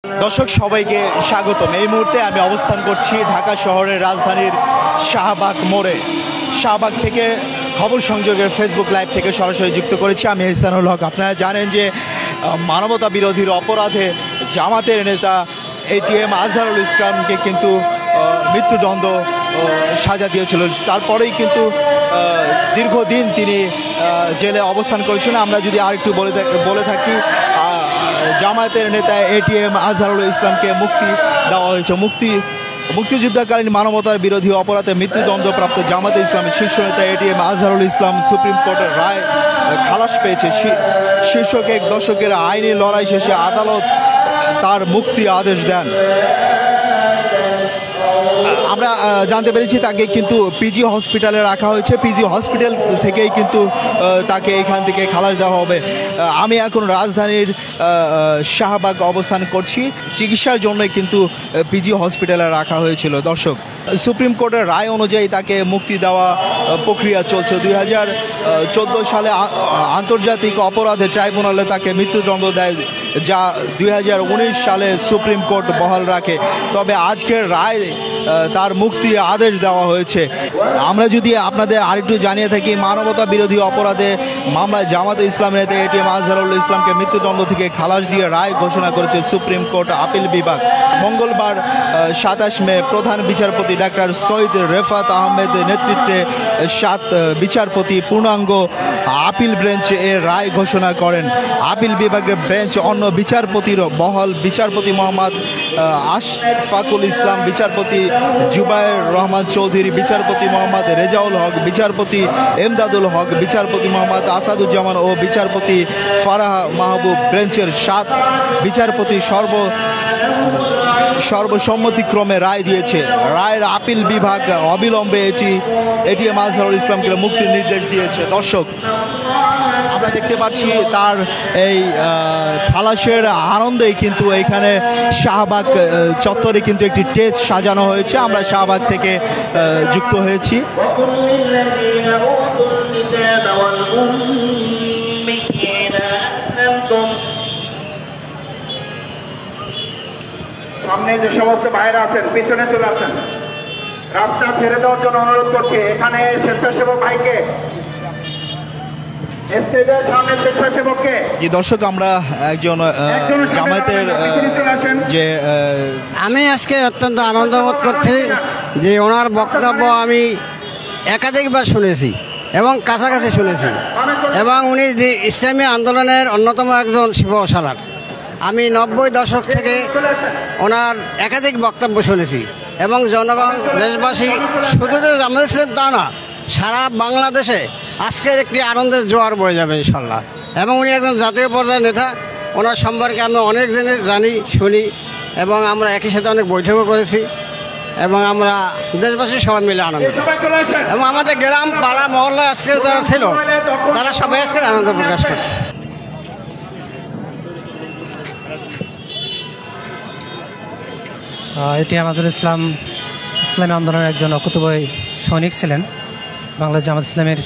দর্শক সবাইকে স্বাগতম। এই মুহূর্তে আমি অবস্থান করছি ঢাকা শহরের রাজধানীর শাহবাগ মোড়ে। শাহবাগ থেকে খবর সংযোগের ফেসবুক লাইভ থেকে সরাসরি যুক্ত করেছি আমি ইহসানুল হক। আপনারা জানেন যে মানবতা বিরোধীর অপরাধে জামাতের নেতা এটিএম আজহারুল ইসলামকে কিন্তু মৃত্যুদণ্ড সাজা দিয়েছিল। তারপরেই কিন্তু দীর্ঘদিন তিনি জেলে অবস্থান করেছেন। আমরা যদি আর একটু বলে থাকি, জামায়াতের নেতা এটিএম আজহারুল ইসলামকে মুক্তি দেওয়া হয়েছে। মুক্তিযুদ্ধকালীন মানবতার বিরোধী অপরাধে মৃত্যুদণ্ডপ্রাপ্ত জামায়াতে ইসলামের শীর্ষ নেতা এটিএম আজহারুল ইসলাম সুপ্রিম কোর্টের রায় খালাস পেয়েছে। শীর্ষক এক দশকের আইনি লড়াই শেষে আদালত তার মুক্তি আদেশ দেন। আমরা জানতে পেরেছি তাকে কিন্তু পিজি হসপিটালে রাখা হয়েছে। পিজি হসপিটাল থেকেই কিন্তু তাকে এখান থেকে খালাস দেওয়া হবে। আমি এখন রাজধানীর শাহবাগ অবস্থান করছি। চিকিৎসার জন্য কিন্তু পিজি হসপিটালে রাখা হয়েছিল। দর্শক, সুপ্রিম কোর্টের রায় অনুযায়ী তাকে মুক্তি দেওয়া প্রক্রিয়া চলছে। 2014 সালে আন্তর্জাতিক অপরাধে ট্রাইব্যুনালে তাকে মৃত্যুদণ্ড দেয়, যা 2019 সালে সুপ্রিম কোর্ট বহাল রাখে। তবে আজকের রায় তার মুক্তি আদেশ দেওয়া হয়েছে। আমরা যদি আপনাদের আরেকটু জানিয়ে থাকি, মানবতা বিরোধী অপরাধে মামলায় জামাতে ইসলামের নেতা এটিএম আজহারুল ইসলামকে মৃত্যুদণ্ড থেকে খালাস দিয়ে রায় ঘোষণা করেছে সুপ্রিম কোর্ট আপিল বিভাগ। মঙ্গলবার 27 মে প্রধান বিচারপতি ডাক্তার সৈয়দ রেফাত আহমেদ নেতৃত্বে 7 বিচারপতি পূর্ণাঙ্গ আপিল বেঞ্চ এর রায় ঘোষণা করেন। আপিল বিভাগের বেঞ্চ অন্য বিচারপতির বহাল বিচারপতি মোহাম্মদ আশফাকুল ইসলাম, বিচারপতি জুবায়ের রহমান চৌধুরী, বিচারপতি মোহাম্মদ রেজাউল হক, বিচারপতি এমদাদুল হক, বিচারপতি মোহাম্মদ আসাদুজ্জামান ও বিচারপতি ফারাহ মাহবুব বেঞ্চের 7 বিচারপতি সর্বসম্মতিক্রমে রায় দিয়েছে। রায়ের আপিল বিভাগ অবিলম্বে এটিএম আজহারুল ইসলামকে মুক্তির নির্দেশ দিয়েছে। দর্শক, আমরা দেখতে পাচ্ছি তার এই খালাসের আনন্দেই কিন্তু এখানে শাহবাগ চত্বরে কিন্তু একটি স্টেজ সাজানো হয়েছে। আমরা শাহবাগ থেকে যুক্ত হয়েছি। সামনে যে সমস্ত ভাইরা আছেন পিছনে চলে আসেন, রাস্তা ছেড়ে দেওয়ার জন্য অনুরোধ করছি। এখানে স্বেচ্ছাসেবক ভাইকে স্টেজের সামনে, স্বেচ্ছাসেবককে। জি দর্শক, আমরা একজন জামায়াতের যে আমি আজকে অত্যন্ত আনন্দ বোধ করছি যে ওনার বক্তব্য আমি একাধিকবার শুনেছি এবং কাছাকাছি শুনেছি, এবং উনি যে ইসলামী আন্দোলনের অন্যতম একজন শিল্পশালার। আমি 90 দশক থেকে ওনার একাধিক বক্তব্য শুনেছি এবং জনগণ, দেশবাসী, শুধু যে জামাত ইসলাম তা না, সারা বাংলাদেশে আজকের একটি আনন্দের জোয়ার বয়ে যাবে ইনশাল্লাহ। এবং উনি একজন জাতীয় পর্যায়ের নেতা। ওনার সম্পর্কে আমরা অনেক জানি, শুনি, এবং আমরা একই সাথে অনেক বৈঠকও করেছি, এবং আমরা দেশবাসী সবাই মিলে আনন্দ, এবং আমাদের গ্রাম পাড়া মহল্লায় আজকের যারা ছিল তারা সবাই আজকের আনন্দ প্রকাশ করছে। এটিএম আজহারুল ইসলাম ইসলামী আন্দোলনের একজন অকুতোভয় সৈনিক ছিলেন। বাংলাদেশ জামাত ইসলামের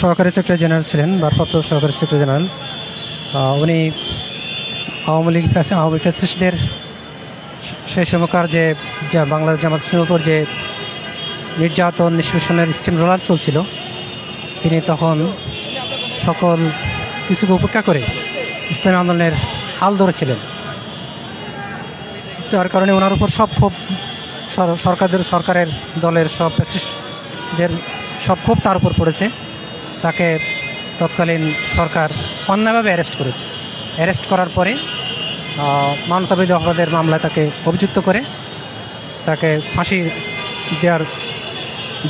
সহকারী সেক্রেটারি জেনারেল ছিলেন, ভারপ্রাপ্ত সহকারী সেক্রেটারি জেনারেল। উনি আওয়ামী লীগ ফ্যাসিস্টদের সেই সময়কার যে বাংলাদেশ জামাত ইসলামের উপর যে নির্যাতন নিষ্পেষণের স্টিম রোলার চলছিল, তিনি তখন সকল কিছুকে উপেক্ষা করে ইসলামী আন্দোলনের হাল ধরেছিলেন। তার কারণে ওনার উপর সব ক্ষোভ, সরকারের দলের সব ফ্যাসিস্টদের সব ক্ষোভ তার উপর পড়েছে। তাকে তৎকালীন সরকার অন্যায়ভাবে অ্যারেস্ট করেছে। অ্যারেস্ট করার পরে মানবতাবিরোধী অপরাধের মামলায় তাকে অভিযুক্ত করে তাকে ফাঁসি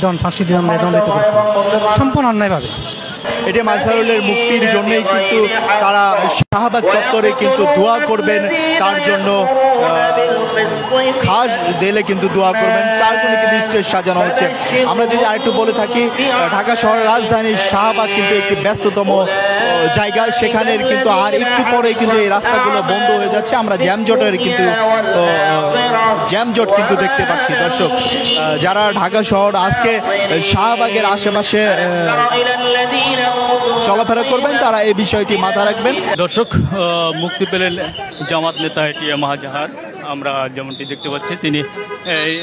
দণ্ডিত করেছে সম্পূর্ণ অন্যায়ভাবে। এটিএম আজহারুলের মুক্তির জন্যই কিন্তু তারা শাহবাগ চত্বরে কিন্তু দোয়া করবেন, তার জন্য খাস দিলে কিন্তু দোয়া করবেন। 4 জনে কিন্তু স্টেজ সাজানো হচ্ছে। আমরা যদি আরেকটু বলে থাকি, ঢাকা শহরের রাজধানীর শাহবাগ কিন্তু একটি ব্যস্ততম জায়গা। সেখানের কিন্তু আর একটু পরে কিন্তু এই রাস্তাগুলো বন্ধ হয়ে যাচ্ছে। আমরা জ্যামজট কিন্তু দেখতে পাচ্ছি। দর্শক, যারা ঢাকা শহর আজকে শাহবাগের আশেপাশে চলাফেরা করবেন তারা এই বিষয়টি মাথায় রাখবেন। দর্শক, মুক্তি পেলেন জামাত নেতা এটিএম আজহার। আমরা যেমনটি দেখতে পাচ্ছি তিনি এই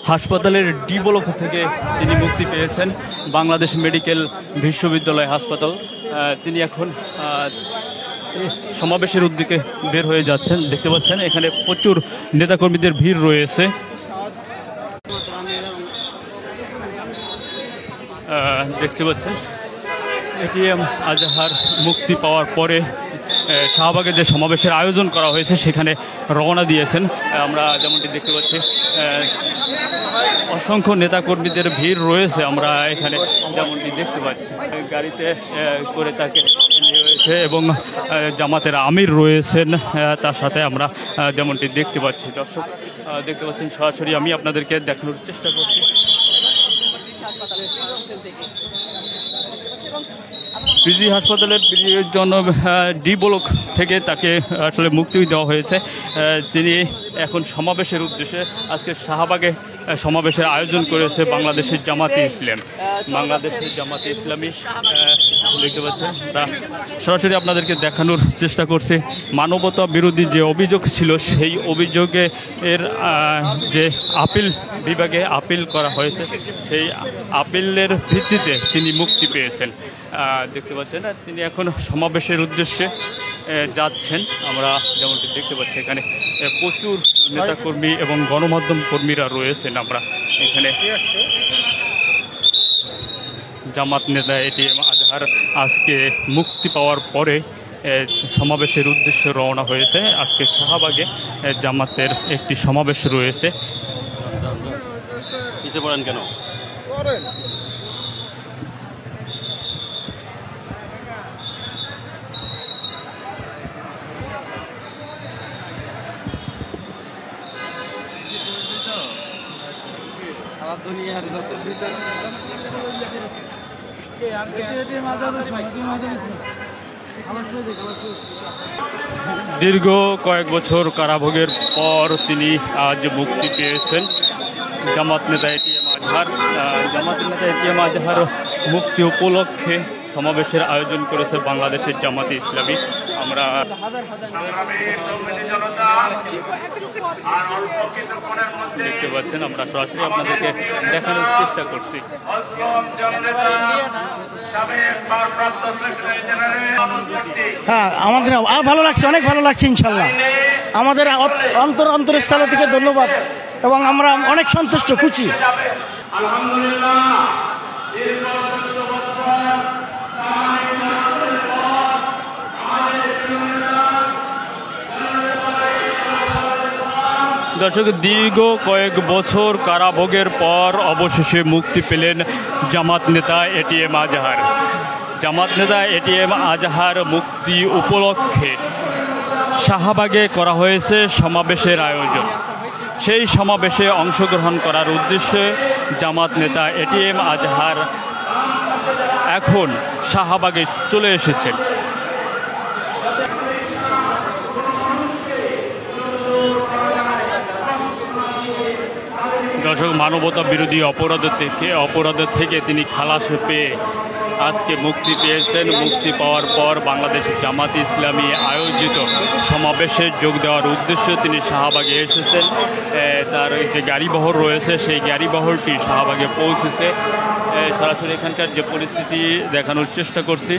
হাসপাতালের ডি ব্লক থেকে তিনি মুক্তি পেয়েছেন, বাংলাদেশ মেডিকেল বিশ্ববিদ্যালয় হাসপাতাল। তিনি এখন সমাবেশের উদ্যোগে বের হয়ে যাচ্ছেন। দেখতে পাচ্ছেন এখানে প্রচুর নেতাকর্মীদের ভিড় রয়েছে। দেখতে পাচ্ছেন এটিএম আজহার মুক্তি পাওয়ার পরে শাহবাগে যে সমাবেশের আয়োজন করা হয়েছে সেখানে রওনা দিয়েছেন। আমরা যেমনটি দেখতে পাচ্ছি অসংখ্য নেতাকর্মীদের ভিড় রয়েছে। আমরা এখানে যেমনটি দেখতে পাচ্ছি গাড়িতে করে তাকে নিয়ে রয়েছে এবং জামাতের আমির রয়েছেন তার সাথে। আমরা যেমনটি দেখতে পাচ্ছি, দর্শক দেখতে পাচ্ছেন সরাসরি আমি আপনাদেরকে দেখানোর চেষ্টা করছি। পিজি হাসপাতালের জন্য ডি ব্লক থেকে তাকে আসলে মুক্তি দেওয়া হয়েছে। তিনি এখন সমাবেশের উদ্দেশ্যে আজকে শাহবাগে সমাবেশের আয়োজন করেছে বাংলাদেশের জামাতে ইসলাম। বাংলাদেশের জামাতে ইসলামী দেখতে পাচ্ছেন, তা সরাসরি আপনাদেরকে দেখানোর চেষ্টা করছে। মানবতা বিরোধী যে অভিযোগ ছিল সেই অভিযোগের যে আপিল বিভাগে আপিল করা হয়েছে, সেই আপিলের ভিত্তিতে তিনি মুক্তি পেয়েছেন। দেখতে পাচ্ছেন তিনি এখন সমাবেশের উদ্দেশ্যে যাচ্ছেন। আমরা যেমনটি দেখতে পাচ্ছি এখানে প্রচুর নেতাকর্মী এবং গণমাধ্যম কর্মীরা রয়েছেন। আমরা এখানে জামাত নেতা এটিএম আজহার আজকে মুক্তি পাওয়ার পরে সমাবেশের উদ্দেশ্যে রওনা হয়েছে। আজকে শাহবাগে জামাতের একটি সমাবেশ রয়েছে। পিছিয়ে পড়েন কেন? দীর্ঘ কয়েক বছর কারাভোগের পর তিনি আজ মুক্তি পেয়েছেন। জামাত নেতা এটিএম আজহার। জামাত নেতা এটিএম আজহার মুক্তি উপলক্ষে সমাবেশের আয়োজন করেছে বাংলাদেশের জামাতে ইসলামী। আমরা দেখতে পাচ্ছেন, আমরা সরাসরি আপনাদেরকে দেখানোর চেষ্টা করছি। হ্যাঁ, আমাদের আর ভালো লাগছে, অনেক ভালো লাগছে ইনশাল্লাহ। আমাদের অন্তরস্থল থেকে ধন্যবাদ এবং আমরা অনেক সন্তুষ্ট, খুশি। আলহামদুলিল্লাহ। দর্শক, দীর্ঘ কয়েক বছর কারাভোগের পর অবশেষে মুক্তি পেলেন জামাত নেতা এটিএম আজহার। জামাত নেতা এটিএম আজহার মুক্তি উপলক্ষে শাহবাগে করা হয়েছে সমাবেশের আয়োজন। সেই সমাবেশে অংশগ্রহণ করার উদ্দেশ্যে জামাত নেতা এটিএম আজহার এখন শাহবাগে চলে এসেছেন। দর্শক, মানবতা বিরোধী অপরাধের থেকে তিনি খালাস পেয়ে আজকে মুক্তি পেয়েছেন। মুক্তি পাওয়ার পর বাংলাদেশের জামাত ইসলামী আয়োজিত সমাবেশে যোগ দেওয়ার উদ্দেশ্যে তিনি শাহবাগে এসেছেন। তার যে গাড়িবহর রয়েছে সেই গাড়িবহরটি শাহবাগে পৌঁছেছে। সরাসরি এখানকার যে পরিস্থিতি দেখানোর চেষ্টা করছি।